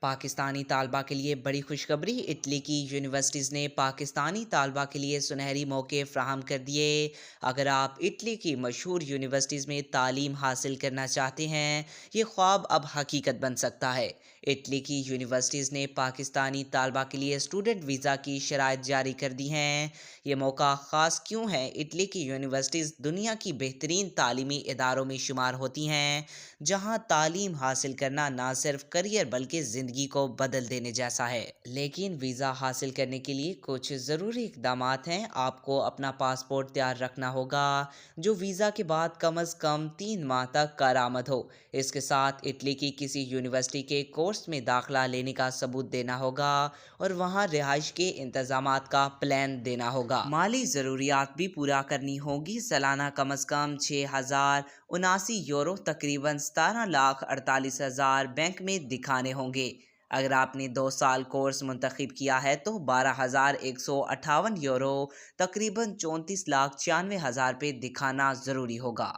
پاکستانی طالبہ کے لیے بڑی خوشخبری۔ اٹلی کی یونیورسٹیز نے پاکستانی طالبہ کے لیے سنہری موقع فراہم کر دیے۔ اگر آپ اٹلی کی مشہور یونیورسٹیز میں تعلیم حاصل کرنا چاہتے ہیں، یہ خواب اب حقیقت بن سکتا ہے۔ اٹلی کی یونیورسٹیز نے پاکستانی طالبہ کے لیے اسٹوڈنٹ ویزا کی شرائط جاری کر دی ہیں۔ یہ موقع خاص کیوں ہے؟ اٹلی کی یونیورسٹیز دنیا کی بہترین تعلیمی اداروں میں شمار ہوتی ہیں، جہاں تعلیم حاصل کرنا نہ صرف کریئر بلکہ زندگی کو بدل دینے جیسا ہے۔ لیکن ویزا حاصل کرنے کے لیے کچھ ضروری اقدامات ہیں۔ آپ کو اپنا پاسپورٹ تیار رکھنا ہوگا، جو ویزا کے بعد کم از کم 3 ماہ تک کارآمد ہو۔ اس کے ساتھ اٹلی کی کسی یونیورسٹی کے کورس میں داخلہ لینے کا ثبوت دینا ہوگا اور وہاں رہائش کے انتظامات کا پلان دینا ہوگا۔ مالی ضروریات بھی پورا کرنی ہوگی۔ سالانہ کم از کم 6,079 یورو تقریباً 17,48,000 بینک میں دکھانے ہوں گے۔ اگر آپ نے 2 سال کورس منتخب کیا ہے تو 12,158 یورو تقریباً 34,96,000 دکھانا ضروری ہوگا۔